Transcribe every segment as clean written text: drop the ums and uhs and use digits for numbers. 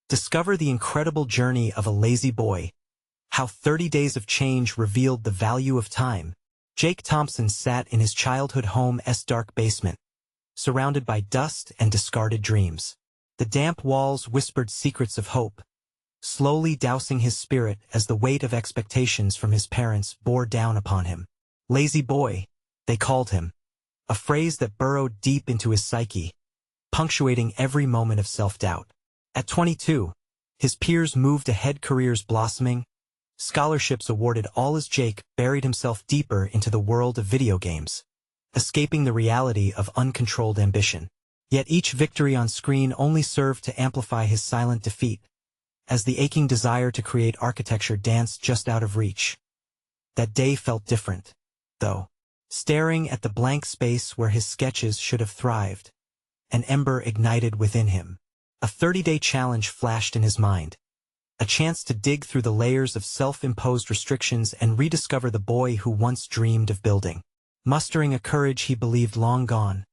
Discover the incredible journey of a lazy boy. How 30 Days of Change revealed the value of time. Jake Thompson sat in his childhood home's dark basement, surrounded by dust and discarded dreams. The damp walls whispered secrets of hope, slowly dousing his spirit as the weight of expectations from his parents bore down upon him. Lazy boy, they called him, a phrase that burrowed deep into his psyche, punctuating every moment of self-doubt. At 22, his peers moved ahead, careers blossoming, scholarships awarded, all as Jake buried himself deeper into the world of video games, escaping the reality of uncontrolled ambition. Yet each victory on screen only served to amplify his silent defeat, as the aching desire to create architecture danced just out of reach. That day felt different, though. Staring at the blank space where his sketches should have thrived, an ember ignited within him. A 30-day challenge flashed in his mind, a chance to dig through the layers of self-imposed restrictions and rediscover the boy who once dreamed of building. Mustering a courage he believed long gone,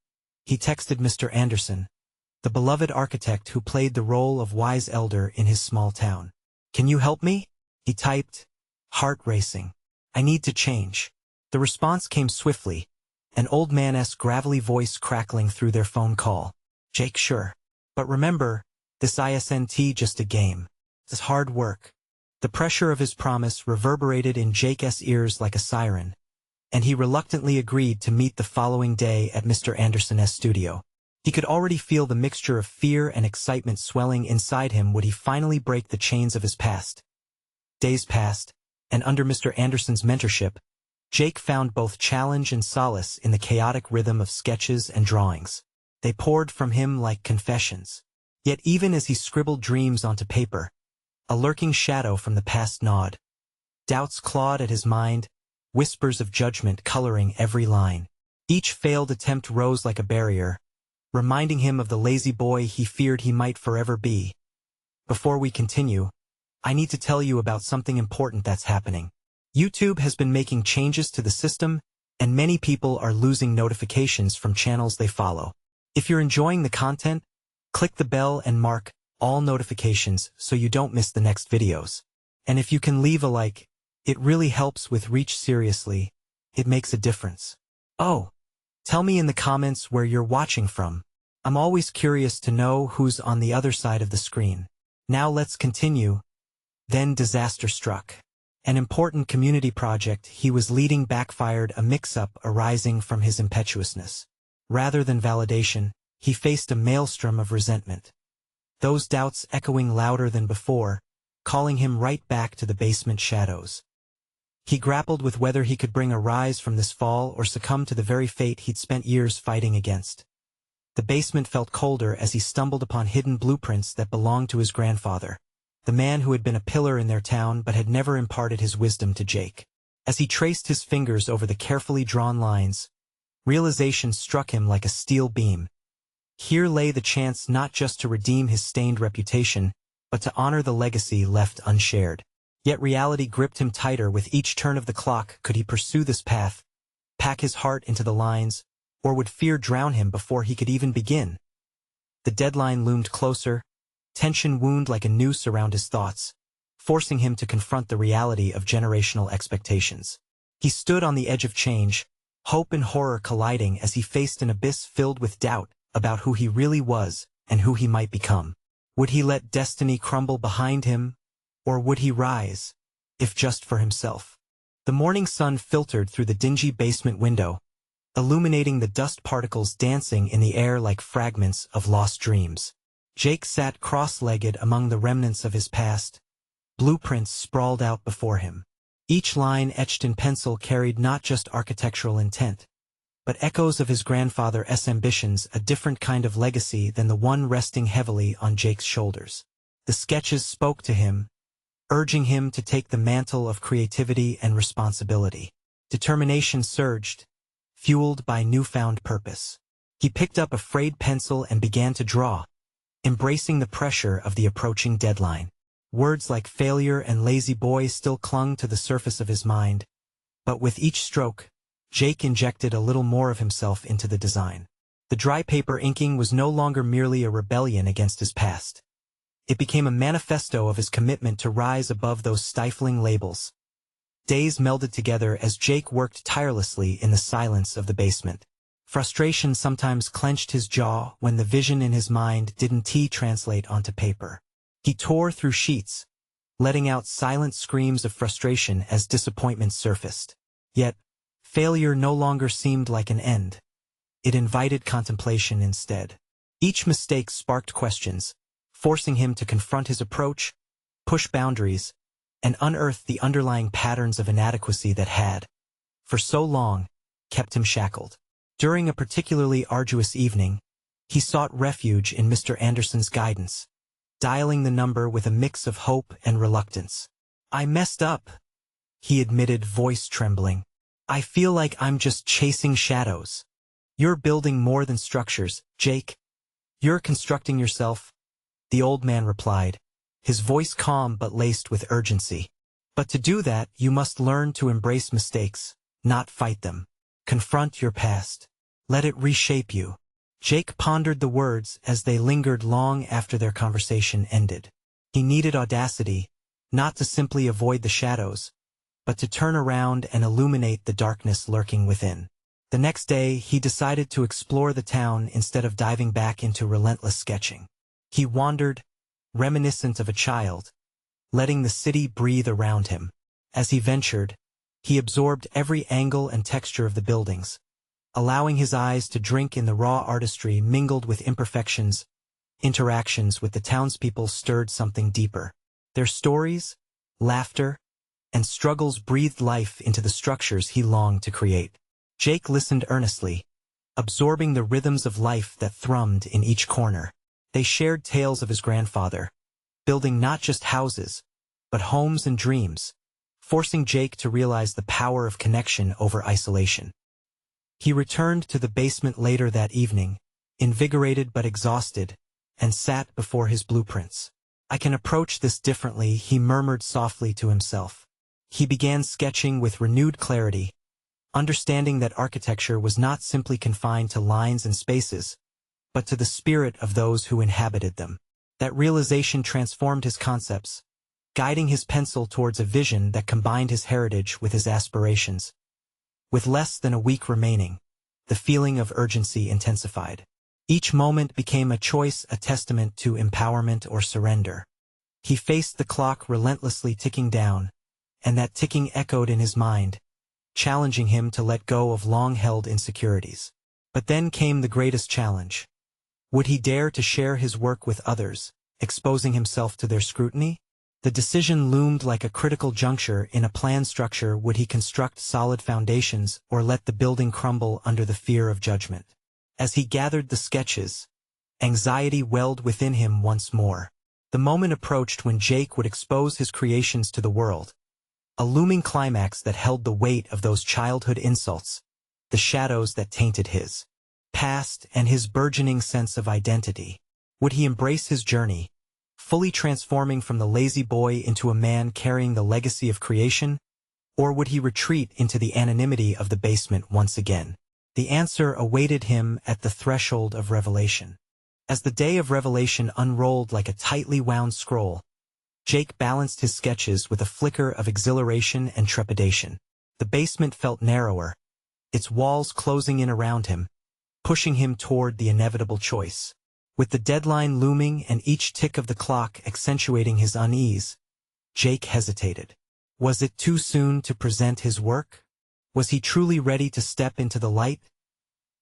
he texted Mr. Anderson, the beloved architect who played the role of wise elder in his small town. "Can you help me?" he typed, heart racing. "I need to change." The response came swiftly, an old man's gravelly voice crackling through their phone call. "Jake, sure. But remember, this isn't just a game. It's hard work." The pressure of his promise reverberated in Jake's ears like a siren, and he reluctantly agreed to meet the following day at Mr. Anderson's studio. He could already feel the mixture of fear and excitement swelling inside him. Would he finally break the chains of his past? Days passed, and under Mr. Anderson's mentorship, Jake found both challenge and solace in the chaotic rhythm of sketches and drawings. They poured from him like confessions. Yet even as he scribbled dreams onto paper, a lurking shadow from the past gnawed. Doubts clawed at his mind, whispers of judgment coloring every line. Each failed attempt rose like a barrier, reminding him of the lazy boy he feared he might forever be. Before we continue, I need to tell you about something important that's happening. YouTube has been making changes to the system, and many people are losing notifications from channels they follow. If you're enjoying the content, click the bell and mark all notifications so you don't miss the next videos. And if you can leave a like, it really helps with reach. Seriously, it makes a difference. Oh, tell me in the comments where you're watching from. I'm always curious to know who's on the other side of the screen. Now let's continue. Then disaster struck. An important community project he was leading backfired, a mix-up arising from his impetuousness. Rather than validation, he faced a maelstrom of resentment. Those doubts echoing louder than before, calling him right back to the basement shadows. He grappled with whether he could bring a rise from this fall or succumb to the very fate he'd spent years fighting against. The basement felt colder as he stumbled upon hidden blueprints that belonged to his grandfather, the man who had been a pillar in their town but had never imparted his wisdom to Jake. As he traced his fingers over the carefully drawn lines, realization struck him like a steel beam. Here lay the chance not just to redeem his stained reputation, but to honor the legacy left unshared. Yet reality gripped him tighter with each turn of the clock. Could he pursue this path, pack his heart into the lines, or would fear drown him before he could even begin? The deadline loomed closer, tension wound like a noose around his thoughts, forcing him to confront the reality of generational expectations. He stood on the edge of change, hope and horror colliding as he faced an abyss filled with doubt about who he really was and who he might become. Would he let destiny crumble behind him, or would he rise, if just for himself? The morning sun filtered through the dingy basement window, illuminating the dust particles dancing in the air like fragments of lost dreams. Jake sat cross-legged among the remnants of his past, blueprints sprawled out before him. Each line etched in pencil carried not just architectural intent, but echoes of his grandfather's ambitions, a different kind of legacy than the one resting heavily on Jake's shoulders. The sketches spoke to him, urging him to take the mantle of creativity and responsibility. Determination surged, fueled by newfound purpose. He picked up a frayed pencil and began to draw, embracing the pressure of the approaching deadline. Words like failure and lazy boy still clung to the surface of his mind, but with each stroke, Jake injected a little more of himself into the design. The dry paper inking was no longer merely a rebellion against his past. It became a manifesto of his commitment to rise above those stifling labels. Days melded together as Jake worked tirelessly in the silence of the basement. Frustration sometimes clenched his jaw when the vision in his mind didn't translate onto paper. He tore through sheets, letting out silent screams of frustration as disappointment surfaced. Yet, failure no longer seemed like an end. It invited contemplation instead. Each mistake sparked questions, forcing him to confront his approach, push boundaries, and unearth the underlying patterns of inadequacy that had, for so long, kept him shackled. During a particularly arduous evening, he sought refuge in Mr. Anderson's guidance, dialing the number with a mix of hope and reluctance. "I messed up," he admitted, voice trembling. "I feel like I'm just chasing shadows." "You're building more than structures, Jake. You're constructing yourself," the old man replied, his voice calm but laced with urgency. "But to do that, you must learn to embrace mistakes, not fight them. Confront your past. Let it reshape you." Jake pondered the words as they lingered long after their conversation ended. He needed audacity, not to simply avoid the shadows, but to turn around and illuminate the darkness lurking within. The next day, he decided to explore the town instead of diving back into relentless sketching. He wandered, reminiscent of a child, letting the city breathe around him. As he ventured, he absorbed every angle and texture of the buildings, allowing his eyes to drink in the raw artistry mingled with imperfections. Interactions with the townspeople stirred something deeper. Their stories, laughter, and struggles breathed life into the structures he longed to create. Jake listened earnestly, absorbing the rhythms of life that thrummed in each corner. They shared tales of his grandfather, building not just houses, but homes and dreams, forcing Jake to realize the power of connection over isolation. He returned to the basement later that evening, invigorated but exhausted, and sat before his blueprints. "I can approach this differently," he murmured softly to himself. He began sketching with renewed clarity, understanding that architecture was not simply confined to lines and spaces, but to the spirit of those who inhabited them. That realization transformed his concepts, guiding his pencil towards a vision that combined his heritage with his aspirations. With less than a week remaining, the feeling of urgency intensified. Each moment became a choice, a testament to empowerment or surrender. He faced the clock relentlessly ticking down, and that ticking echoed in his mind, challenging him to let go of long-held insecurities. But then came the greatest challenge. Would he dare to share his work with others, exposing himself to their scrutiny? The decision loomed like a critical juncture in a planned structure. Would he construct solid foundations or let the building crumble under the fear of judgment? As he gathered the sketches, anxiety welled within him once more. The moment approached when Jake would expose his creations to the world, a looming climax that held the weight of those childhood insults, the shadows that tainted his past and his burgeoning sense of identity. Would he embrace his journey, fully transforming from the lazy boy into a man carrying the legacy of creation? Or would he retreat into the anonymity of the basement once again? The answer awaited him at the threshold of revelation. As the day of revelation unrolled like a tightly wound scroll, Jake balanced his sketches with a flicker of exhilaration and trepidation. The basement felt narrower, its walls closing in around him, pushing him toward the inevitable choice. With the deadline looming and each tick of the clock accentuating his unease, Jake hesitated. Was it too soon to present his work? Was he truly ready to step into the light?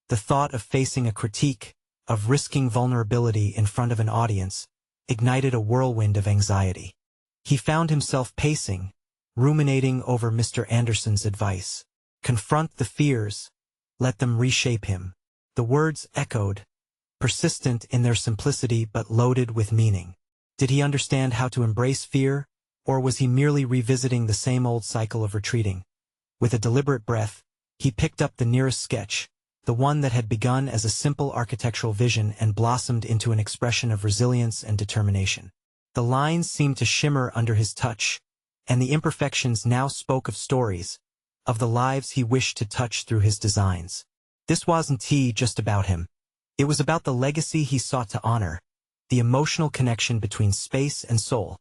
The thought of facing a critique, of risking vulnerability in front of an audience, ignited a whirlwind of anxiety. He found himself pacing, ruminating over Mr. Anderson's advice. Confront the fears, let them reshape him. The words echoed, persistent in their simplicity but loaded with meaning. Did he understand how to embrace fear, or was he merely revisiting the same old cycle of retreating? With a deliberate breath, he picked up the nearest sketch, the one that had begun as a simple architectural vision and blossomed into an expression of resilience and determination. The lines seemed to shimmer under his touch, and the imperfections now spoke of stories, of the lives he wished to touch through his designs. This wasn't just about him. It was about the legacy he sought to honor, the emotional connection between space and soul.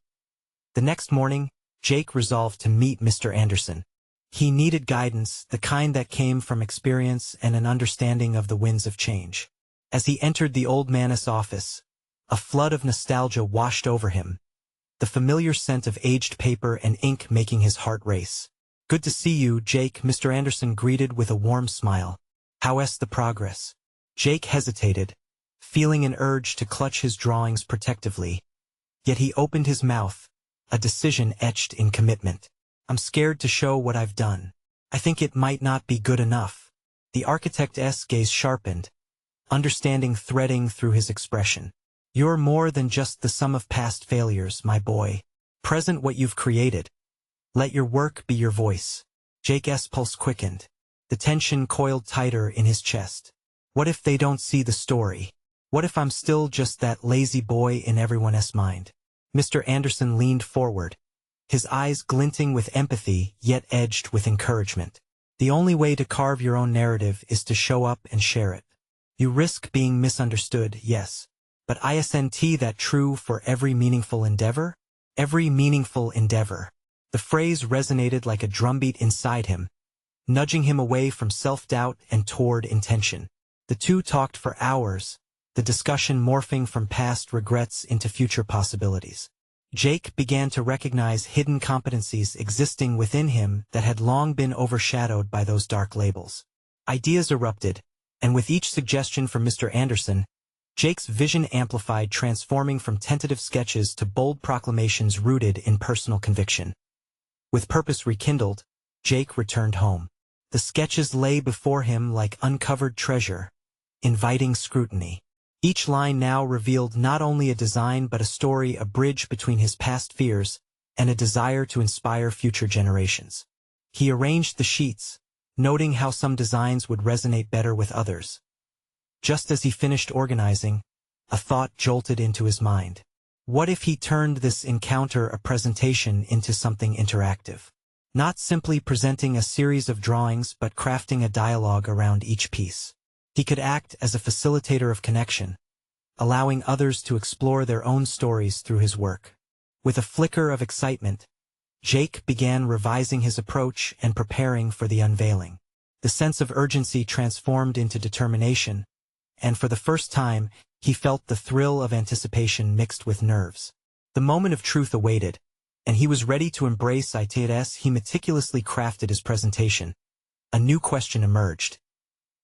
The next morning, Jake resolved to meet Mr. Anderson. He needed guidance, the kind that came from experience and an understanding of the winds of change. As he entered the old man's office, a flood of nostalgia washed over him, the familiar scent of aged paper and ink making his heart race. "Good to see you, Jake," Mr. Anderson greeted with a warm smile. "How's the progress?" Jake hesitated, feeling an urge to clutch his drawings protectively. Yet he opened his mouth, a decision etched in commitment. "I'm scared to show what I've done. I think it might not be good enough." The architect's gaze sharpened, understanding threading through his expression. "You're more than just the sum of past failures, my boy. Present what you've created. Let your work be your voice." Jake's pulse quickened. The tension coiled tighter in his chest. What if they don't see the story? What if I'm still just that lazy boy in everyone's mind? Mr. Anderson leaned forward, his eyes glinting with empathy yet edged with encouragement. "The only way to carve your own narrative is to show up and share it. You risk being misunderstood, yes. But isn't that true for every meaningful endeavor? Every meaningful endeavor." The phrase resonated like a drumbeat inside him, nudging him away from self-doubt and toward intention. The two talked for hours, the discussion morphing from past regrets into future possibilities. Jake began to recognize hidden competencies existing within him that had long been overshadowed by those dark labels. Ideas erupted, and with each suggestion from Mr. Anderson, Jake's vision amplified, transforming from tentative sketches to bold proclamations rooted in personal conviction. With purpose rekindled, Jake returned home. The sketches lay before him like uncovered treasure, inviting scrutiny. Each line now revealed not only a design but a story, a bridge between his past fears and a desire to inspire future generations. He arranged the sheets, noting how some designs would resonate better with others. Just as he finished organizing, a thought jolted into his mind. What if he turned this encounter, a presentation, into something interactive? Not simply presenting a series of drawings but crafting a dialogue around each piece. He could act as a facilitator of connection, allowing others to explore their own stories through his work. With a flicker of excitement, Jake began revising his approach and preparing for the unveiling. The sense of urgency transformed into determination, and for the first time, he felt the thrill of anticipation mixed with nerves. The moment of truth awaited, and he was ready to embrace it as he meticulously crafted his presentation. A new question emerged.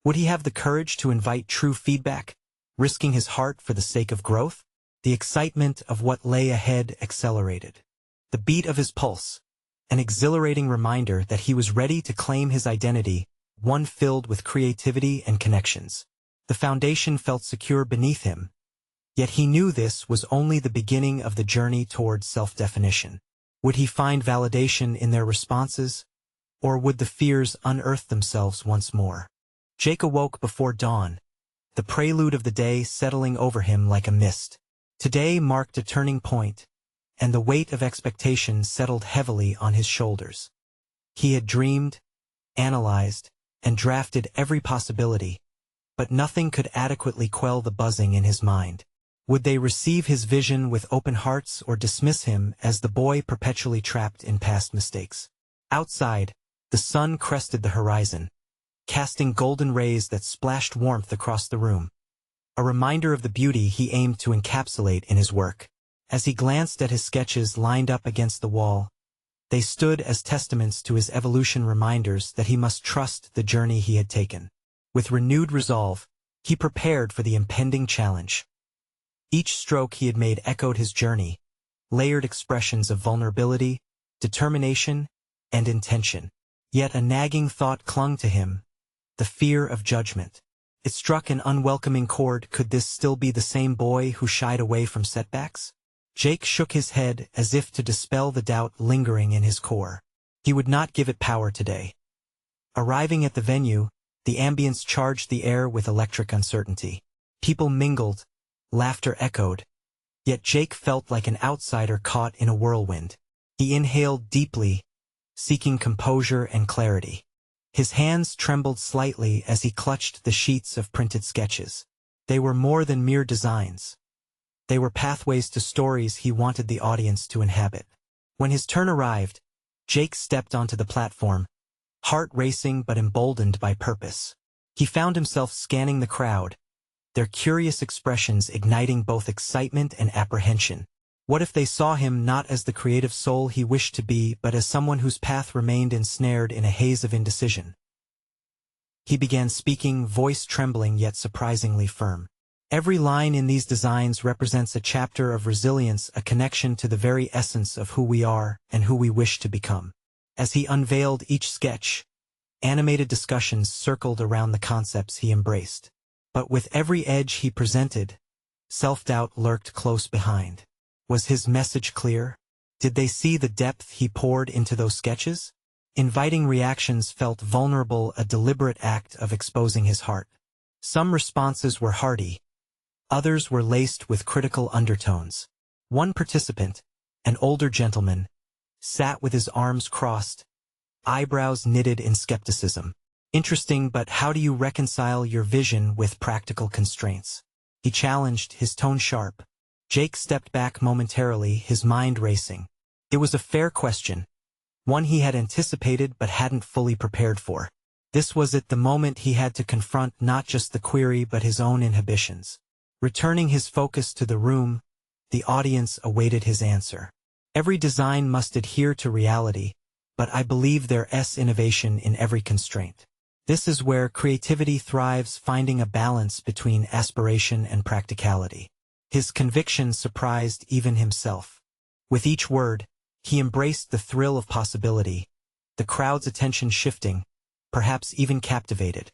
Would he have the courage to invite true feedback, risking his heart for the sake of growth? The excitement of what lay ahead accelerated. The beat of his pulse, an exhilarating reminder that he was ready to claim his identity, one filled with creativity and connections. The foundation felt secure beneath him, yet he knew this was only the beginning of the journey towards self-definition. Would he find validation in their responses, or would the fears unearth themselves once more? Jake awoke before dawn, the prelude of the day settling over him like a mist. Today marked a turning point, and the weight of expectation settled heavily on his shoulders. He had dreamed, analyzed, and drafted every possibility, but nothing could adequately quell the buzzing in his mind. Would they receive his vision with open hearts or dismiss him as the boy perpetually trapped in past mistakes? Outside, the sun crested the horizon, casting golden rays that splashed warmth across the room, a reminder of the beauty he aimed to encapsulate in his work. As he glanced at his sketches lined up against the wall, they stood as testaments to his evolution, reminders that he must trust the journey he had taken. With renewed resolve, he prepared for the impending challenge. Each stroke he had made echoed his journey, layered expressions of vulnerability, determination, and intention. Yet a nagging thought clung to him, the fear of judgment. It struck an unwelcoming chord. Could this still be the same boy who shied away from setbacks? Jake shook his head as if to dispel the doubt lingering in his core. He would not give it power today. Arriving at the venue, the ambience charged the air with electric uncertainty. People mingled, laughter echoed, yet Jake felt like an outsider caught in a whirlwind. He inhaled deeply, seeking composure and clarity. His hands trembled slightly as he clutched the sheets of printed sketches. They were more than mere designs. They were pathways to stories he wanted the audience to inhabit. When his turn arrived, Jake stepped onto the platform, heart racing but emboldened by purpose. He found himself scanning the crowd, their curious expressions igniting both excitement and apprehension. What if they saw him not as the creative soul he wished to be, but as someone whose path remained ensnared in a haze of indecision? He began speaking, voice trembling yet surprisingly firm. Every line in these designs represents a chapter of resilience, a connection to the very essence of who we are and who we wish to become. As he unveiled each sketch, animated discussions circled around the concepts he embraced. But with every edge he presented, self-doubt lurked close behind. Was his message clear? Did they see the depth he poured into those sketches? Inviting reactions felt vulnerable, a deliberate act of exposing his heart. Some responses were hearty, others were laced with critical undertones. One participant, an older gentleman, sat with his arms crossed, eyebrows knitted in skepticism. Interesting, but how do you reconcile your vision with practical constraints? He challenged, his tone sharp. Jake stepped back momentarily, his mind racing. It was a fair question, one he had anticipated but hadn't fully prepared for. This was at the moment he had to confront not just the query but his own inhibitions. Returning his focus to the room, the audience awaited his answer. Every design must adhere to reality, but I believe there's innovation in every constraint. This is where creativity thrives, finding a balance between aspiration and practicality. His conviction surprised even himself. With each word, he embraced the thrill of possibility, the crowd's attention shifting, perhaps even captivated.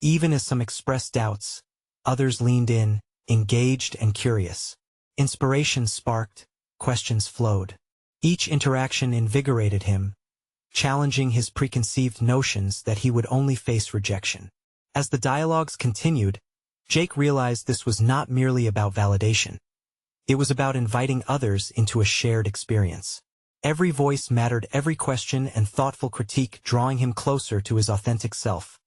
Even as some expressed doubts, others leaned in, engaged and curious. Inspiration sparked, questions flowed. Each interaction invigorated him, challenging his preconceived notions that he would only face rejection. As the dialogues continued, Jake realized this was not merely about validation. It was about inviting others into a shared experience. Every voice mattered, every question and thoughtful critique drawing him closer to his authentic self.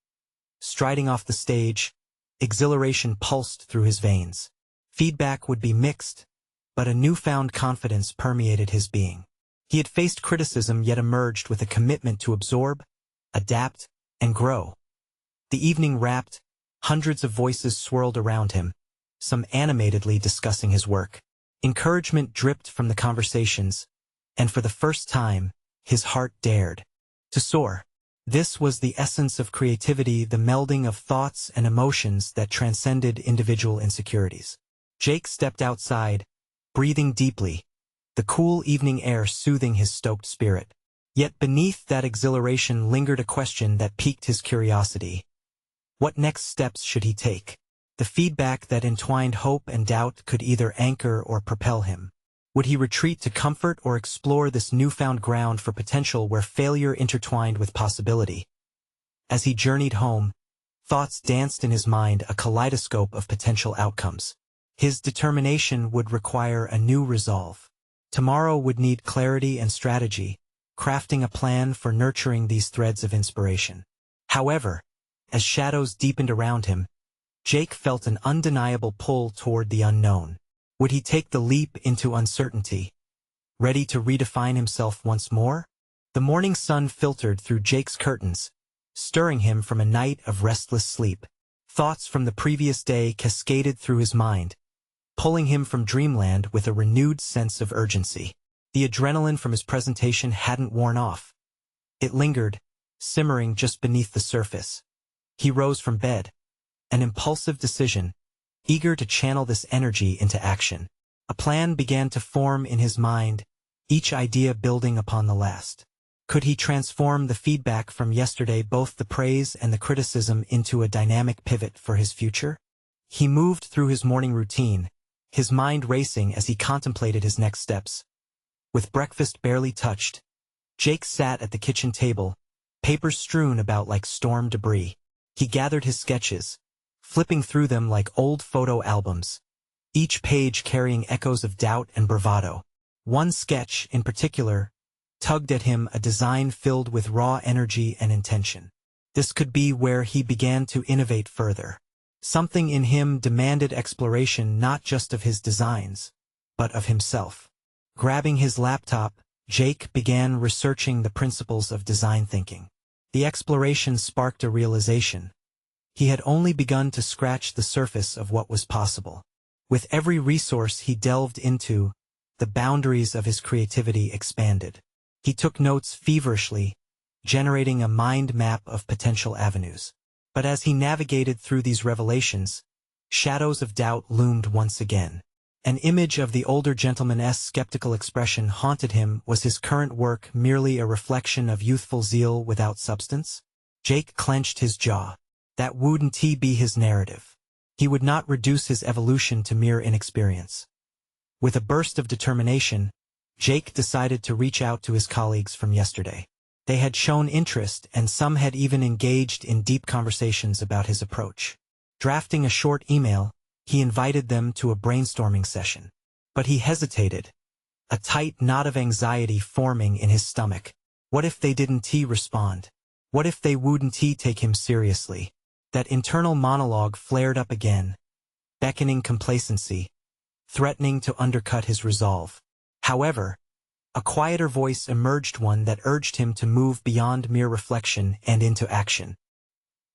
Striding off the stage, exhilaration pulsed through his veins. Feedback would be mixed, but a newfound confidence permeated his being. He had faced criticism yet emerged with a commitment to absorb, adapt, and grow. The evening wrapped, hundreds of voices swirled around him, some animatedly discussing his work. Encouragement dripped from the conversations, and for the first time, his heart dared to soar. This was the essence of creativity, the melding of thoughts and emotions that transcended individual insecurities. Jake stepped outside, breathing deeply, the cool evening air soothing his stoked spirit. Yet beneath that exhilaration lingered a question that piqued his curiosity. What next steps should he take? The feedback that entwined hope and doubt could either anchor or propel him. Would he retreat to comfort or explore this newfound ground for potential where failure intertwined with possibility? As he journeyed home, thoughts danced in his mind, a kaleidoscope of potential outcomes. His determination would require a new resolve. Tomorrow would need clarity and strategy, crafting a plan for nurturing these threads of inspiration. However, as shadows deepened around him, Jake felt an undeniable pull toward the unknown. Would he take the leap into uncertainty, ready to redefine himself once more? The morning sun filtered through Jake's curtains, stirring him from a night of restless sleep. Thoughts from the previous day cascaded through his mind, pulling him from dreamland with a renewed sense of urgency. The adrenaline from his presentation hadn't worn off. It lingered, simmering just beneath the surface. He rose from bed, an impulsive decision, eager to channel this energy into action. A plan began to form in his mind, each idea building upon the last. Could he transform the feedback from yesterday, both the praise and the criticism, into a dynamic pivot for his future? He moved through his morning routine, his mind racing as he contemplated his next steps. With breakfast barely touched, Jake sat at the kitchen table, papers strewn about like storm debris. He gathered his sketches, flipping through them like old photo albums, each page carrying echoes of doubt and bravado. One sketch, in particular, tugged at him, a design filled with raw energy and intention. This could be where he began to innovate further. Something in him demanded exploration not just of his designs, but of himself. Grabbing his laptop, Jake began researching the principles of design thinking. The exploration sparked a realization. He had only begun to scratch the surface of what was possible. With every resource he delved into, the boundaries of his creativity expanded. He took notes feverishly, generating a mind map of potential avenues. But as he navigated through these revelations, shadows of doubt loomed once again. An image of the older gentleman's skeptical expression haunted him. Was his current work merely a reflection of youthful zeal without substance? Jake clenched his jaw. That wouldn't be his narrative. He would not reduce his evolution to mere inexperience. With a burst of determination, Jake decided to reach out to his colleagues from yesterday. They had shown interest, and some had even engaged in deep conversations about his approach. Drafting a short email, he invited them to a brainstorming session. But he hesitated, a tight knot of anxiety forming in his stomach. What if they didn't respond? What if they wouldn't take him seriously? That internal monologue flared up again, beckoning complacency, threatening to undercut his resolve. However, a quieter voice emerged, one that urged him to move beyond mere reflection and into action.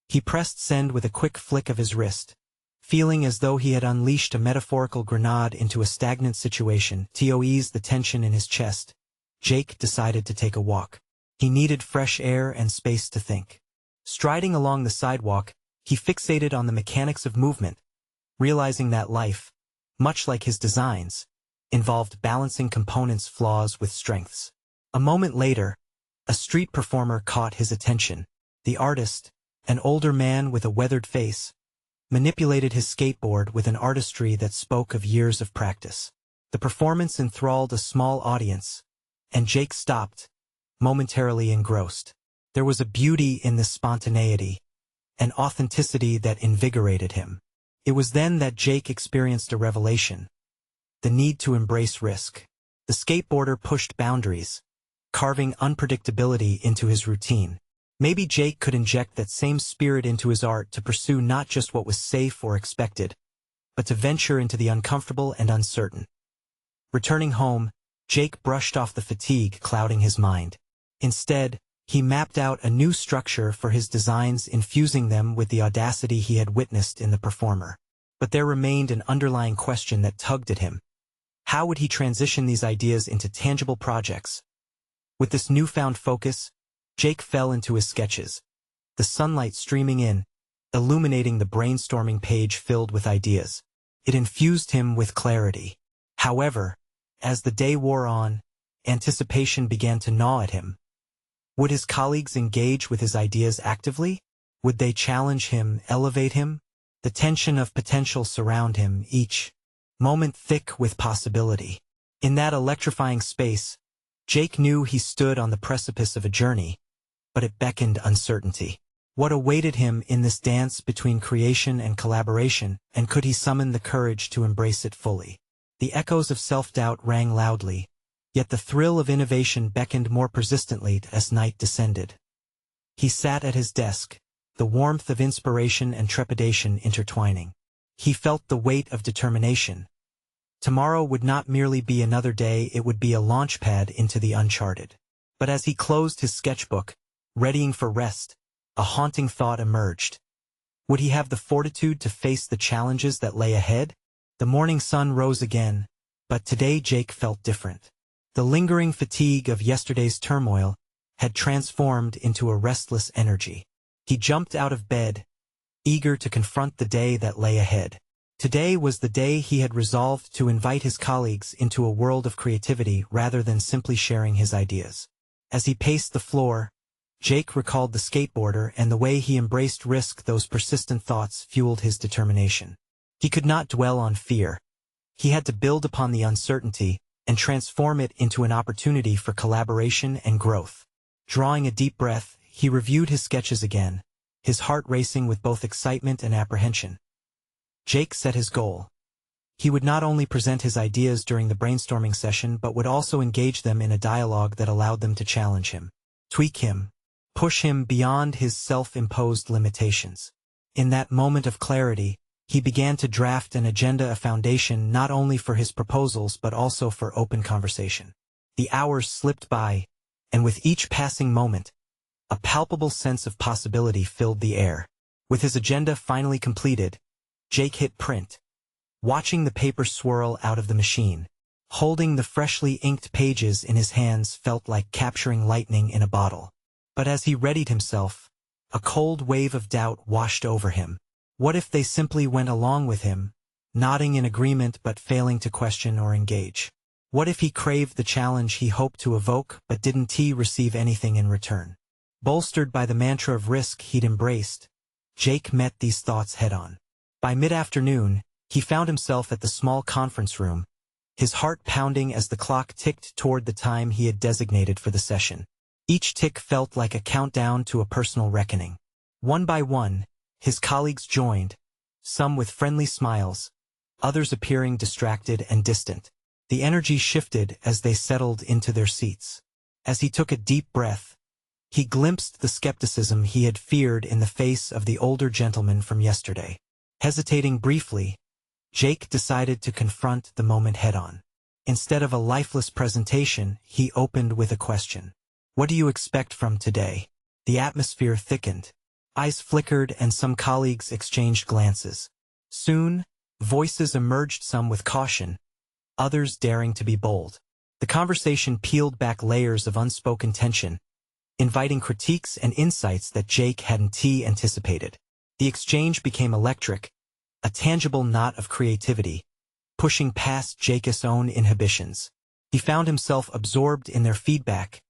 He pressed send with a quick flick of his wrist, feeling as though he had unleashed a metaphorical grenade into a stagnant situation. To ease the tension in his chest, Jake decided to take a walk. He needed fresh air and space to think. Striding along the sidewalk, he fixated on the mechanics of movement, realizing that life, much like his designs, involved balancing components' flaws with strengths. A moment later, a street performer caught his attention. The artist, an older man with a weathered face, manipulated his skateboard with an artistry that spoke of years of practice. The performance enthralled a small audience, and Jake stopped, momentarily engrossed. There was a beauty in this spontaneity, an authenticity that invigorated him. It was then that Jake experienced a revelation. The need to embrace risk. The skateboarder pushed boundaries, carving unpredictability into his routine. Maybe Jake could inject that same spirit into his art to pursue not just what was safe or expected, but to venture into the uncomfortable and uncertain. Returning home, Jake brushed off the fatigue clouding his mind. Instead, he mapped out a new structure for his designs, infusing them with the audacity he had witnessed in the performer. But there remained an underlying question that tugged at him. How would he transition these ideas into tangible projects? With this newfound focus, Jake fell into his sketches, the sunlight streaming in, illuminating the brainstorming page filled with ideas. It infused him with clarity. However, as the day wore on, anticipation began to gnaw at him. Would his colleagues engage with his ideas actively? Would they challenge him, elevate him? The tension of potential surround him, each moment thick with possibility. In that electrifying space, Jake knew he stood on the precipice of a journey, but it beckoned uncertainty. What awaited him in this dance between creation and collaboration, and could he summon the courage to embrace it fully? The echoes of self-doubt rang loudly, yet the thrill of innovation beckoned more persistently as night descended. He sat at his desk, the warmth of inspiration and trepidation intertwining. He felt the weight of determination. Tomorrow would not merely be another day, it would be a launchpad into the uncharted. But as he closed his sketchbook, readying for rest, a haunting thought emerged. Would he have the fortitude to face the challenges that lay ahead? The morning sun rose again, but today Jake felt different. The lingering fatigue of yesterday's turmoil had transformed into a restless energy. He jumped out of bed, eager to confront the day that lay ahead. Today was the day he had resolved to invite his colleagues into a world of creativity rather than simply sharing his ideas. As he paced the floor, Jake recalled the skateboarder and the way he embraced risk. Those persistent thoughts fueled his determination. He could not dwell on fear. He had to build upon the uncertainty and transform it into an opportunity for collaboration and growth. Drawing a deep breath, he reviewed his sketches again, his heart racing with both excitement and apprehension. Jake set his goal. He would not only present his ideas during the brainstorming session but would also engage them in a dialogue that allowed them to challenge him, tweak him, push him beyond his self-imposed limitations. In that moment of clarity, he began to draft an agenda, a foundation not only for his proposals but also for open conversation. The hours slipped by, and with each passing moment, a palpable sense of possibility filled the air. With his agenda finally completed, Jake hit print, watching the paper swirl out of the machine. Holding the freshly inked pages in his hands felt like capturing lightning in a bottle. But as he readied himself, a cold wave of doubt washed over him. What if they simply went along with him, nodding in agreement but failing to question or engage? What if he craved the challenge he hoped to evoke but didn't receive anything in return? Bolstered by the mantra of risk he'd embraced, Jake met these thoughts head-on. By mid-afternoon, he found himself at the small conference room, his heart pounding as the clock ticked toward the time he had designated for the session. Each tick felt like a countdown to a personal reckoning. One by one, his colleagues joined, some with friendly smiles, others appearing distracted and distant. The energy shifted as they settled into their seats. As he took a deep breath, he glimpsed the skepticism he had feared in the face of the older gentleman from yesterday. Hesitating briefly, Jake decided to confront the moment head-on. Instead of a lifeless presentation, he opened with a question. "What do you expect from today?" The atmosphere thickened. Eyes flickered and some colleagues exchanged glances. Soon, voices emerged, some with caution, others daring to be bold. The conversation peeled back layers of unspoken tension, inviting critiques and insights that Jake hadn't anticipated. The exchange became electric, a tangible knot of creativity, pushing past Jake's own inhibitions. He found himself absorbed in their feedback,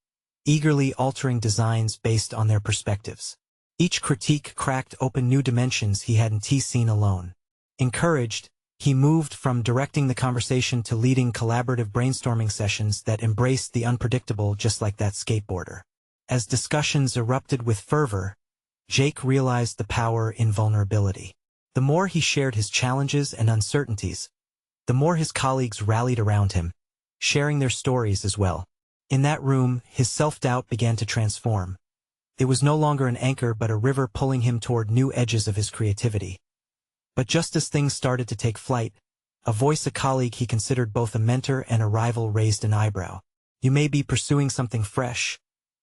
eagerly altering designs based on their perspectives. Each critique cracked open new dimensions he hadn't seen alone. Encouraged, he moved from directing the conversation to leading collaborative brainstorming sessions that embraced the unpredictable, just like that skateboarder. As discussions erupted with fervor, Jake realized the power in vulnerability. The more he shared his challenges and uncertainties, the more his colleagues rallied around him, sharing their stories as well. In that room, his self-doubt began to transform. It was no longer an anchor but a river pulling him toward new edges of his creativity. But just as things started to take flight, a voice, a colleague he considered both a mentor and a rival, raised an eyebrow. "You may be pursuing something fresh,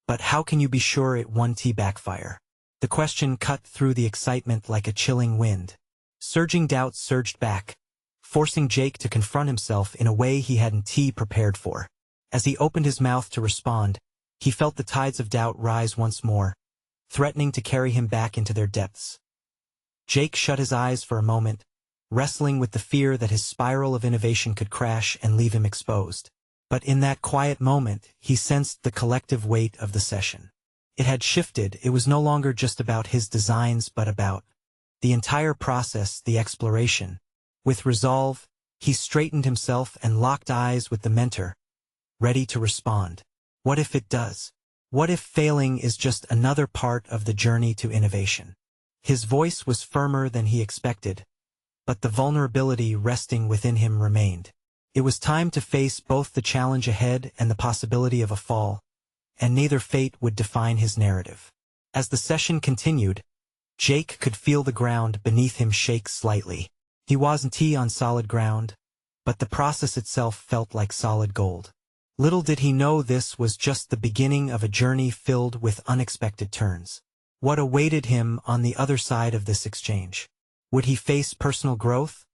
but how can you be sure it won't backfire?" The question cut through the excitement like a chilling wind. Surging doubts surged back, forcing Jake to confront himself in a way he hadn't prepared for. As he opened his mouth to respond, he felt the tides of doubt rise once more, threatening to carry him back into their depths. Jake shut his eyes for a moment, wrestling with the fear that his spiral of innovation could crash and leave him exposed. But in that quiet moment, he sensed the collective weight of the session. It had shifted. It was no longer just about his designs but about the entire process, the exploration. With resolve, he straightened himself and locked eyes with the mentor, ready to respond. What if it does? What if failing is just another part of the journey to innovation? His voice was firmer than he expected, but the vulnerability resting within him remained. It was time to face both the challenge ahead and the possibility of a fall, and neither fate would define his narrative. As the session continued, Jake could feel the ground beneath him shake slightly. He wasn't on solid ground, but the process itself felt like solid gold. Little did he know this was just the beginning of a journey filled with unexpected turns. What awaited him on the other side of this exchange? Would he face personal growth?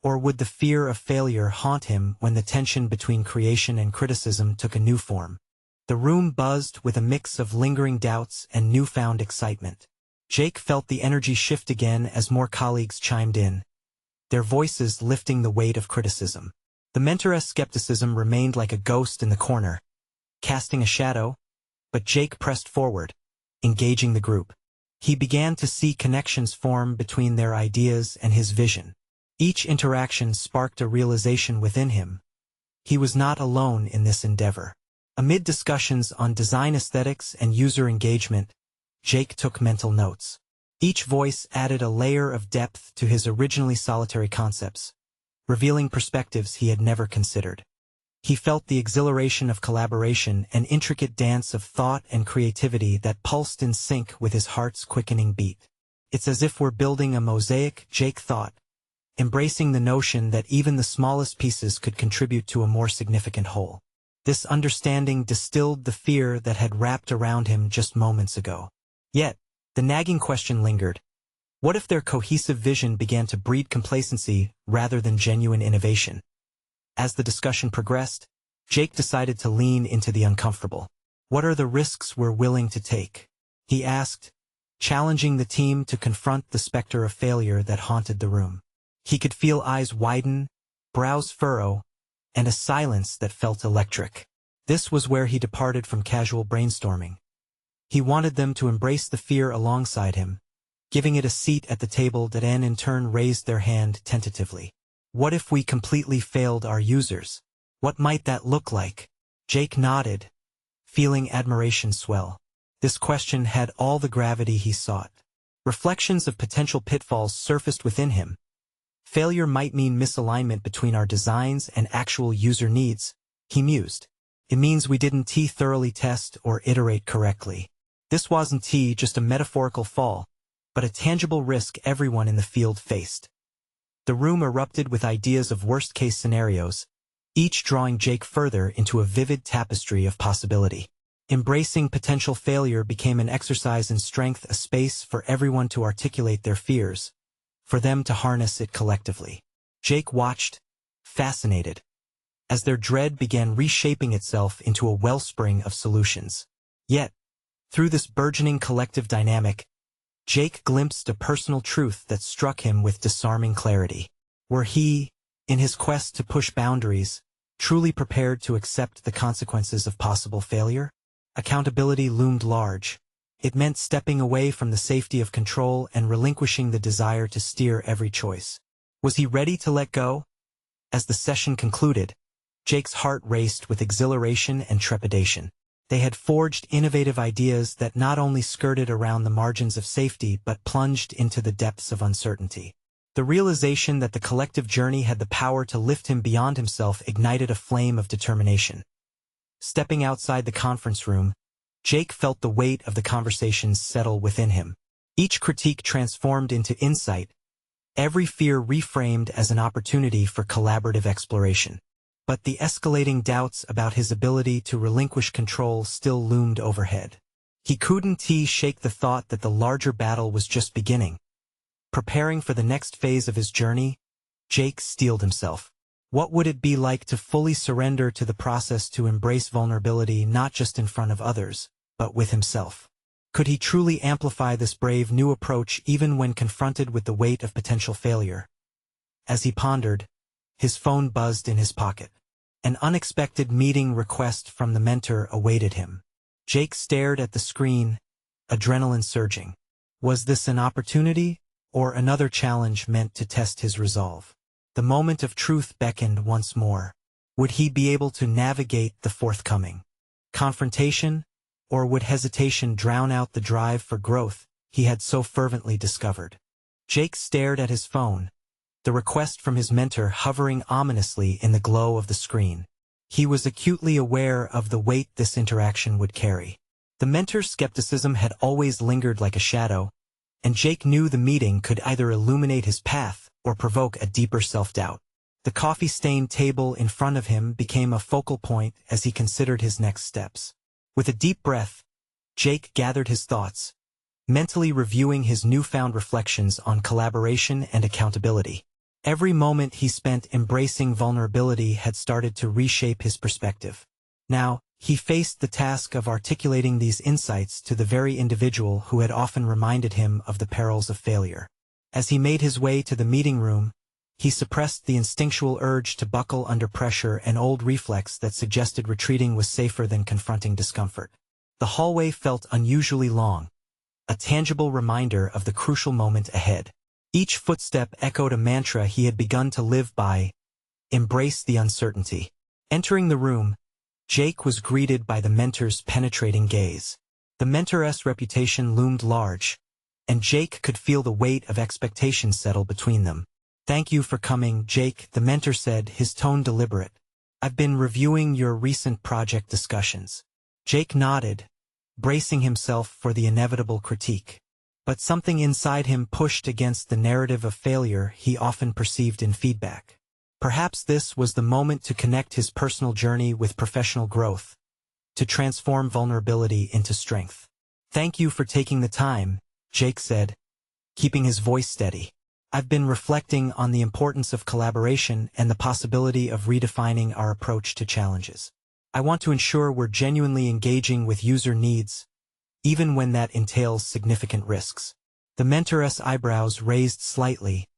Or would the fear of failure haunt him when the tension between creation and criticism took a new form? The room buzzed with a mix of lingering doubts and newfound excitement. Jake felt the energy shift again as more colleagues chimed in, their voices lifting the weight of criticism. The mentor's skepticism remained like a ghost in the corner, casting a shadow, but Jake pressed forward, engaging the group. He began to see connections form between their ideas and his vision. Each interaction sparked a realization within him. He was not alone in this endeavor. Amid discussions on design aesthetics and user engagement, Jake took mental notes. Each voice added a layer of depth to his originally solitary concepts, revealing perspectives he had never considered. He felt the exhilaration of collaboration, an intricate dance of thought and creativity that pulsed in sync with his heart's quickening beat. It's as if we're building a mosaic, Jake thought, embracing the notion that even the smallest pieces could contribute to a more significant whole. This understanding distilled the fear that had wrapped around him just moments ago. Yet, the nagging question lingered. What if their cohesive vision began to breed complacency rather than genuine innovation? As the discussion progressed, Jake decided to lean into the uncomfortable. What are the risks we're willing to take? He asked, challenging the team to confront the specter of failure that haunted the room. He could feel eyes widen, brows furrow, and a silence that felt electric. This was where he departed from casual brainstorming. He wanted them to embrace the fear alongside him, giving it a seat at the table that in turn raised their hand tentatively. What if we completely failed our users? What might that look like? Jake nodded, feeling admiration swell. This question had all the gravity he sought. Reflections of potential pitfalls surfaced within him. Failure might mean misalignment between our designs and actual user needs, he mused. It means we didn't thoroughly test or iterate correctly. This wasn't just a metaphorical fall, but a tangible risk everyone in the field faced. The room erupted with ideas of worst-case scenarios, each drawing Jake further into a vivid tapestry of possibility. Embracing potential failure became an exercise in strength, a space for everyone to articulate their fears, for them to harness it collectively. Jake watched, fascinated, as their dread began reshaping itself into a wellspring of solutions. Yet, through this burgeoning collective dynamic, Jake glimpsed a personal truth that struck him with disarming clarity. Were he, in his quest to push boundaries, truly prepared to accept the consequences of possible failure? Accountability loomed large. It meant stepping away from the safety of control and relinquishing the desire to steer every choice. Was he ready to let go? As the session concluded, Jake's heart raced with exhilaration and trepidation. They had forged innovative ideas that not only skirted around the margins of safety but plunged into the depths of uncertainty. The realization that the collective journey had the power to lift him beyond himself ignited a flame of determination. Stepping outside the conference room, Jake felt the weight of the conversations settle within him. Each critique transformed into insight, every fear reframed as an opportunity for collaborative exploration. But the escalating doubts about his ability to relinquish control still loomed overhead. He couldn't shake the thought that the larger battle was just beginning. Preparing for the next phase of his journey, Jake steeled himself. What would it be like to fully surrender to the process, to embrace vulnerability not just in front of others, but with himself? Could he truly amplify this brave new approach even when confronted with the weight of potential failure? As he pondered, his phone buzzed in his pocket. An unexpected meeting request from the mentor awaited him. Jake stared at the screen, adrenaline surging. Was this an opportunity, or another challenge meant to test his resolve? The moment of truth beckoned once more. Would he be able to navigate the forthcoming confrontation, or would hesitation drown out the drive for growth he had so fervently discovered? Jake stared at his phone, the request from his mentor hovering ominously in the glow of the screen. He was acutely aware of the weight this interaction would carry. The mentor's skepticism had always lingered like a shadow, and Jake knew the meeting could either illuminate his path or provoke a deeper self-doubt. The coffee-stained table in front of him became a focal point as he considered his next steps. With a deep breath, Jake gathered his thoughts, mentally reviewing his newfound reflections on collaboration and accountability. Every moment he spent embracing vulnerability had started to reshape his perspective. Now, he faced the task of articulating these insights to the very individual who had often reminded him of the perils of failure. As he made his way to the meeting room, he suppressed the instinctual urge to buckle under pressure, an old reflex that suggested retreating was safer than confronting discomfort. The hallway felt unusually long, a tangible reminder of the crucial moment ahead. Each footstep echoed a mantra he had begun to live by: embrace the uncertainty. Entering the room, Jake was greeted by the mentor's penetrating gaze. The mentor's reputation loomed large, and Jake could feel the weight of expectation settle between them. "Thank you for coming, Jake," the mentor said, his tone deliberate. "I've been reviewing your recent project discussions." Jake nodded, bracing himself for the inevitable critique. but something inside him pushed against the narrative of failure he often perceived in feedback. Perhaps this was the moment to connect his personal journey with professional growth, to transform vulnerability into strength. "Thank you for taking the time," Jake said, keeping his voice steady. "I've been reflecting on the importance of collaboration and the possibility of redefining our approach to challenges. I want to ensure we're genuinely engaging with user needs, even when that entails significant risks." The mentor's eyebrows raised slightly,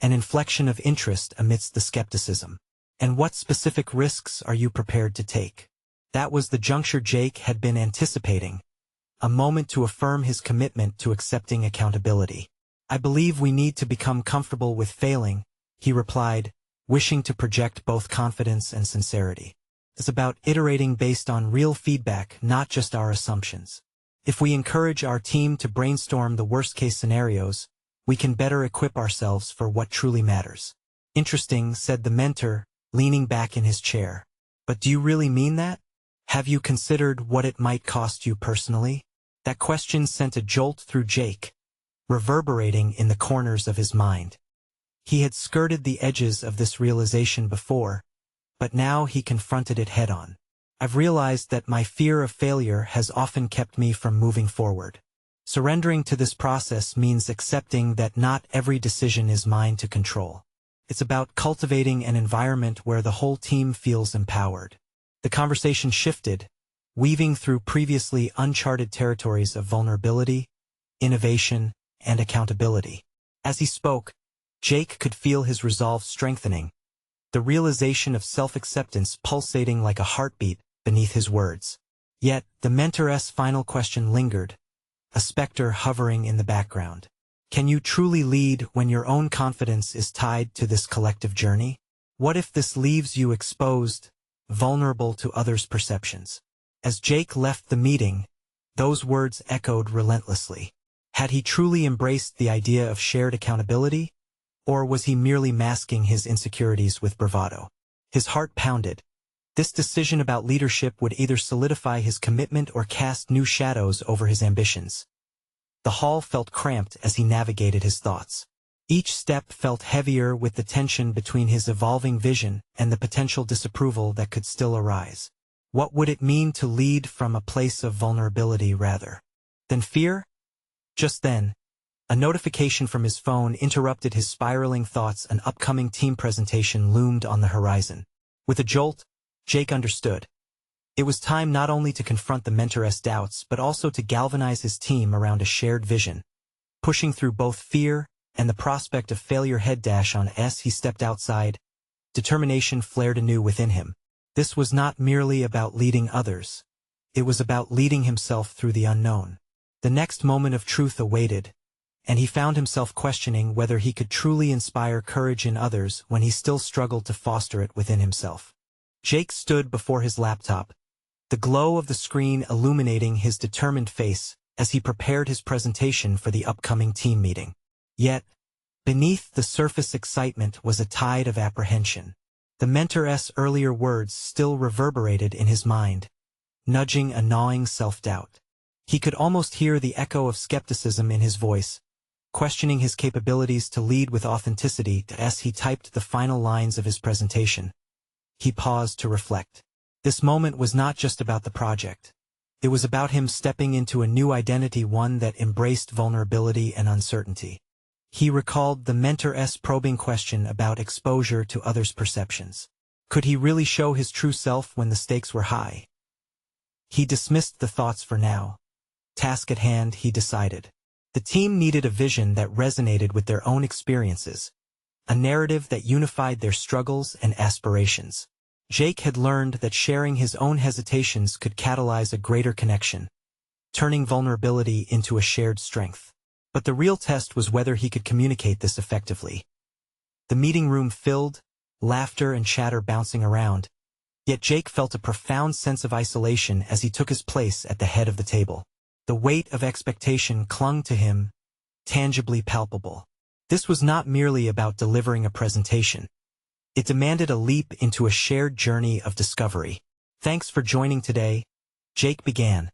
an inflection of interest amidst the skepticism. "And what specific risks are you prepared to take?" That was the juncture Jake had been anticipating, a moment to affirm his commitment to accepting accountability. "I believe we need to become comfortable with failing," he replied, wishing to project both confidence and sincerity. "It's about iterating based on real feedback, not just our assumptions. If we encourage our team to brainstorm the worst-case scenarios, we can better equip ourselves for what truly matters." "Interesting," said the mentor, leaning back in his chair. "But do you really mean that? Have you considered what it might cost you personally?" That question sent a jolt through Jake, reverberating in the corners of his mind. He had skirted the edges of this realization before, but now he confronted it head-on. "I've realized that my fear of failure has often kept me from moving forward. Surrendering to this process means accepting that not every decision is mine to control. It's about cultivating an environment where the whole team feels empowered." The conversation shifted, weaving through previously uncharted territories of vulnerability, innovation, and accountability. As he spoke, Jake could feel his resolve strengthening, the realization of self-acceptance pulsating like a heartbeat beneath his words. Yet, the mentor's final question lingered, a specter hovering in the background. Can you truly lead when your own confidence is tied to this collective journey? What if this leaves you exposed, vulnerable to others' perceptions? As Jake left the meeting, those words echoed relentlessly. Had he truly embraced the idea of shared accountability, or was he merely masking his insecurities with bravado? His heart pounded. This decision about leadership would either solidify his commitment or cast new shadows over his ambitions. The hall felt cramped as he navigated his thoughts. Each step felt heavier with the tension between his evolving vision and the potential disapproval that could still arise. What would it mean to lead from a place of vulnerability rather than fear? Just then, a notification from his phone interrupted his spiraling thoughts. An upcoming team presentation loomed on the horizon. With a jolt, Jake understood. It was time not only to confront the mentor's doubts but also to galvanize his team around a shared vision. Pushing through both fear and the prospect of failure he stepped outside. Determination flared anew within him. This was not merely about leading others. It was about leading himself through the unknown. The next moment of truth awaited, and he found himself questioning whether he could truly inspire courage in others when he still struggled to foster it within himself. Jake stood before his laptop, the glow of the screen illuminating his determined face as he prepared his presentation for the upcoming team meeting. Yet, beneath the surface excitement was a tide of apprehension. The mentor's earlier words still reverberated in his mind, nudging a gnawing self-doubt. He could almost hear the echo of skepticism in his voice, questioning his capabilities to lead with authenticity. As he typed the final lines of his presentation, he paused to reflect. This moment was not just about the project. It was about him stepping into a new identity, one that embraced vulnerability and uncertainty. He recalled the mentor's probing question about exposure to others' perceptions. Could he really show his true self when the stakes were high? He dismissed the thoughts for now. Task at hand, he decided. The team needed a vision that resonated with their own experiences, a narrative that unified their struggles and aspirations. Jake had learned that sharing his own hesitations could catalyze a greater connection, turning vulnerability into a shared strength. But the real test was whether he could communicate this effectively. The meeting room filled, laughter and chatter bouncing around, yet Jake felt a profound sense of isolation as he took his place at the head of the table. The weight of expectation clung to him, tangibly palpable. This was not merely about delivering a presentation. It demanded a leap into a shared journey of discovery. "Thanks for joining today," Jake began,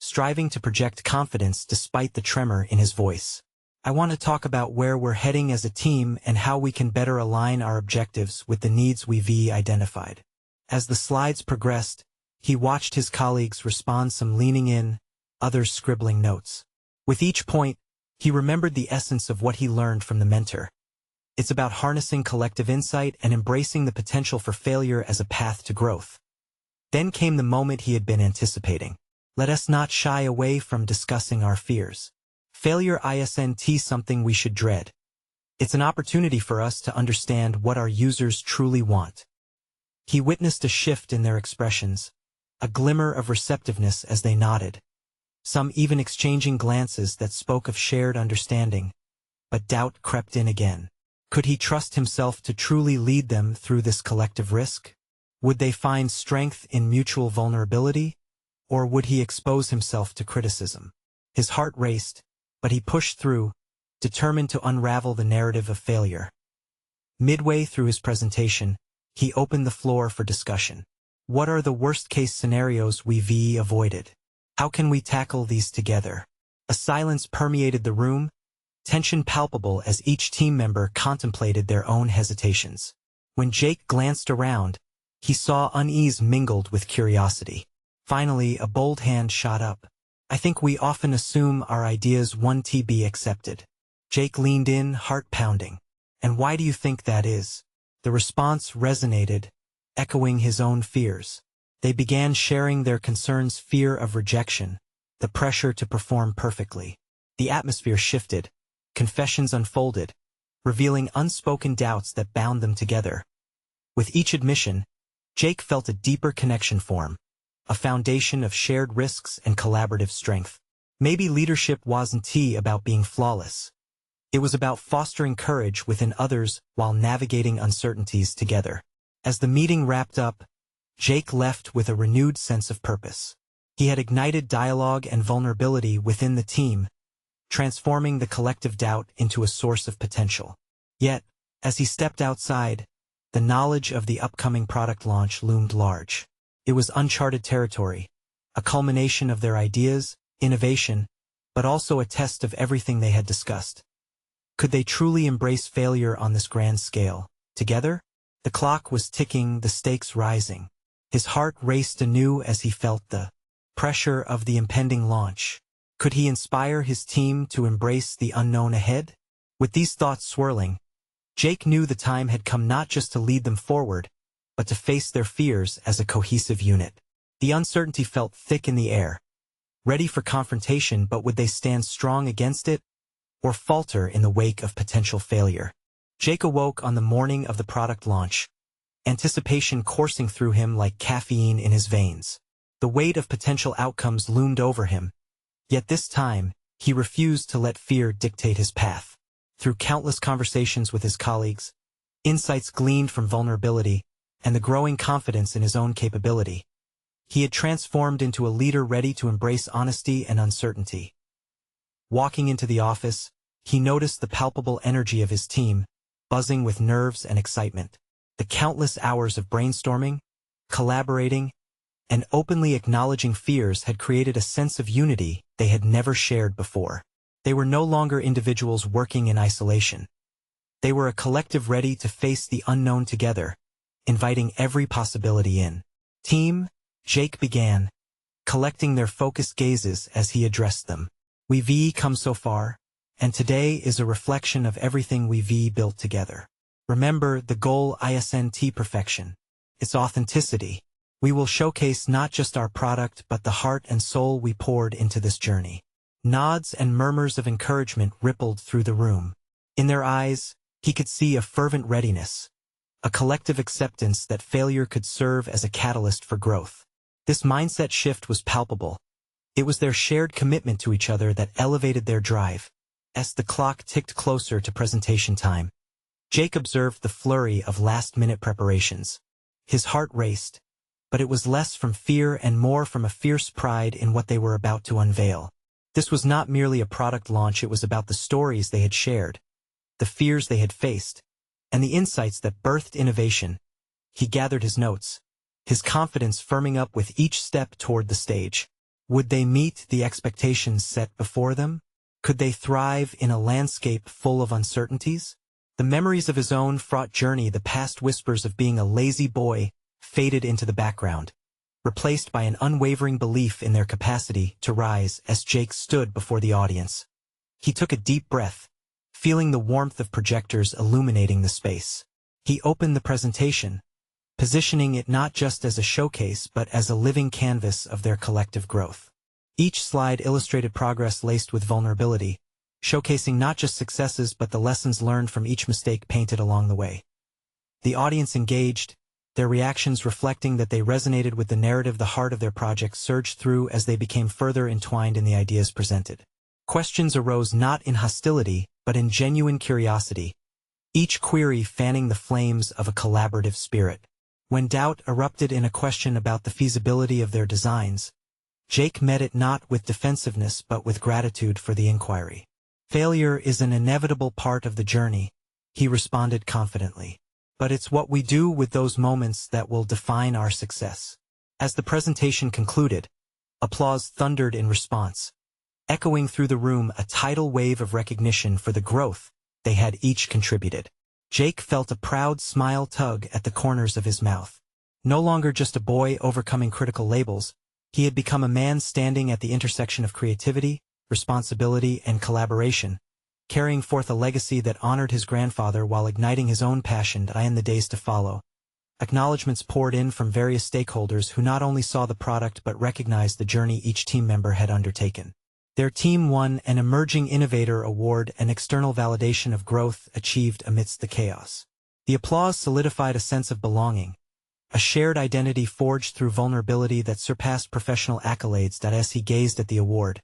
striving to project confidence despite the tremor in his voice. I want to talk about where we're heading as a team and how we can better align our objectives with the needs we've identified. As the slides progressed, he watched his colleagues respond, some leaning in, others scribbling notes. With each point, he remembered the essence of what he learned from the mentor. It's about harnessing collective insight and embracing the potential for failure as a path to growth. Then came the moment he had been anticipating. Let us not shy away from discussing our fears. Failure isn't something we should dread. It's an opportunity for us to understand what our users truly want. He witnessed a shift in their expressions, a glimmer of receptiveness as they nodded, some even exchanging glances that spoke of shared understanding. But doubt crept in again. Could he trust himself to truly lead them through this collective risk? Would they find strength in mutual vulnerability? Or would he expose himself to criticism? His heart raced, but he pushed through, determined to unravel the narrative of failure. Midway through his presentation, he opened the floor for discussion. What are the worst-case scenarios we've avoided? How can we tackle these together? A silence permeated the room, tension palpable as each team member contemplated their own hesitations. When Jake glanced around, he saw unease mingled with curiosity. Finally, a bold hand shot up. I think we often assume our ideas won't be accepted. Jake leaned in, heart pounding. And why do you think that is? The response resonated, echoing his own fears. They began sharing their concerns: fear of rejection, the pressure to perform perfectly. The atmosphere shifted, confessions unfolded, revealing unspoken doubts that bound them together. With each admission, Jake felt a deeper connection form, a foundation of shared risks and collaborative strength. Maybe leadership wasn't about being flawless. It was about fostering courage within others while navigating uncertainties together. As the meeting wrapped up, Jake left with a renewed sense of purpose. He had ignited dialogue and vulnerability within the team, transforming the collective doubt into a source of potential. Yet, as he stepped outside, the knowledge of the upcoming product launch loomed large. It was uncharted territory, a culmination of their ideas, innovation, but also a test of everything they had discussed. Could they truly embrace failure on this grand scale? Together? The clock was ticking, the stakes rising. His heart raced anew as he felt the pressure of the impending launch. Could he inspire his team to embrace the unknown ahead? With these thoughts swirling, Jake knew the time had come not just to lead them forward, but to face their fears as a cohesive unit. The uncertainty felt thick in the air, ready for confrontation, but would they stand strong against it, or falter in the wake of potential failure? Jake awoke on the morning of the product launch, anticipation coursing through him like caffeine in his veins. The weight of potential outcomes loomed over him, yet this time, he refused to let fear dictate his path. Through countless conversations with his colleagues, insights gleaned from vulnerability, and the growing confidence in his own capability, he had transformed into a leader ready to embrace honesty and uncertainty. Walking into the office, he noticed the palpable energy of his team, buzzing with nerves and excitement. The countless hours of brainstorming, collaborating, and openly acknowledging fears had created a sense of unity they had never shared before. They were no longer individuals working in isolation. They were a collective ready to face the unknown together, inviting every possibility in. Team, Jake began, collecting their focused gazes as he addressed them. We've come so far, and today is a reflection of everything we've built together. Remember, the goal isn't perfection. It's authenticity. We will showcase not just our product but the heart and soul we poured into this journey. Nods and murmurs of encouragement rippled through the room. In their eyes, he could see a fervent readiness, a collective acceptance that failure could serve as a catalyst for growth. This mindset shift was palpable. It was their shared commitment to each other that elevated their drive. As the clock ticked closer to presentation time, Jake observed the flurry of last-minute preparations. His heart raced, but it was less from fear and more from a fierce pride in what they were about to unveil. This was not merely a product launch, it was about the stories they had shared, the fears they had faced, and the insights that birthed innovation. He gathered his notes, his confidence firming up with each step toward the stage. Would they meet the expectations set before them? Could they thrive in a landscape full of uncertainties? The memories of his own fraught journey, the past whispers of being a lazy boy, faded into the background, replaced by an unwavering belief in their capacity to rise as Jake stood before the audience. He took a deep breath, feeling the warmth of projectors illuminating the space. He opened the presentation, positioning it not just as a showcase but as a living canvas of their collective growth. Each slide illustrated progress laced with vulnerability, showcasing not just successes but the lessons learned from each mistake painted along the way. The audience engaged, their reactions reflecting that they resonated with the narrative. The heart of their project surged through as they became further entwined in the ideas presented. Questions arose not in hostility, but in genuine curiosity, each query fanning the flames of a collaborative spirit. When doubt erupted in a question about the feasibility of their designs, Jake met it not with defensiveness but with gratitude for the inquiry. Failure is an inevitable part of the journey, he responded confidently. But it's what we do with those moments that will define our success. As the presentation concluded, applause thundered in response, echoing through the room a tidal wave of recognition for the growth they had each contributed. Jake felt a proud smile tug at the corners of his mouth. No longer just a boy overcoming critical labels, he had become a man standing at the intersection of creativity, responsibility, and collaboration, carrying forth a legacy that honored his grandfather while igniting his own passion in the days to follow. Acknowledgments poured in from various stakeholders who not only saw the product but recognized the journey each team member had undertaken. Their team won an Emerging Innovator Award, an external validation of growth achieved amidst the chaos. The applause solidified a sense of belonging, a shared identity forged through vulnerability that surpassed professional accolades. As he gazed at the award,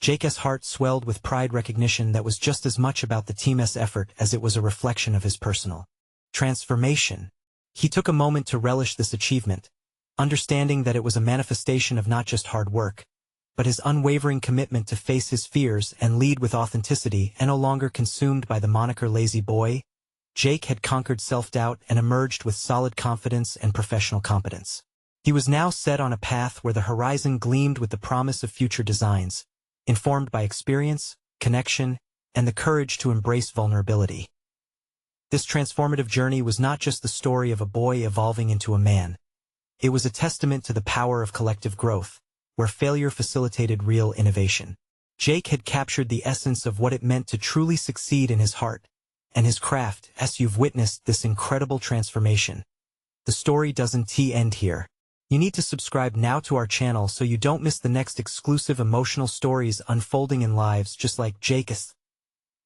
Jake's heart swelled with pride, recognition that was just as much about the team's effort as it was a reflection of his personal transformation. He took a moment to relish this achievement, understanding that it was a manifestation of not just hard work, but his unwavering commitment to face his fears and lead with authenticity. And no longer consumed by the moniker lazy boy, Jake had conquered self-doubt and emerged with solid confidence and professional competence. He was now set on a path where the horizon gleamed with the promise of future designs, informed by experience, connection, and the courage to embrace vulnerability. This transformative journey was not just the story of a boy evolving into a man. It was a testament to the power of collective growth, where failure facilitated real innovation. Jake had captured the essence of what it meant to truly succeed in his heart and his craft. As you've witnessed this incredible transformation, the story doesn't end here. You need to subscribe now to our channel so you don't miss the next exclusive emotional stories unfolding in lives just like Jake's.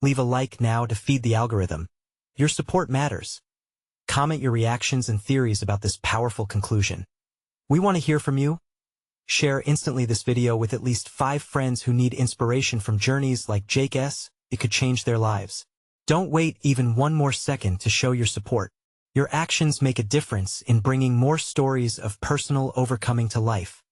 Leave a like now to feed the algorithm. Your support matters. Comment your reactions and theories about this powerful conclusion. We want to hear from you. Share instantly this video with at least 5 friends who need inspiration from journeys like Jake's. It could change their lives. Don't wait even one more second to show your support. Your actions make a difference in bringing more stories of personal overcoming to life.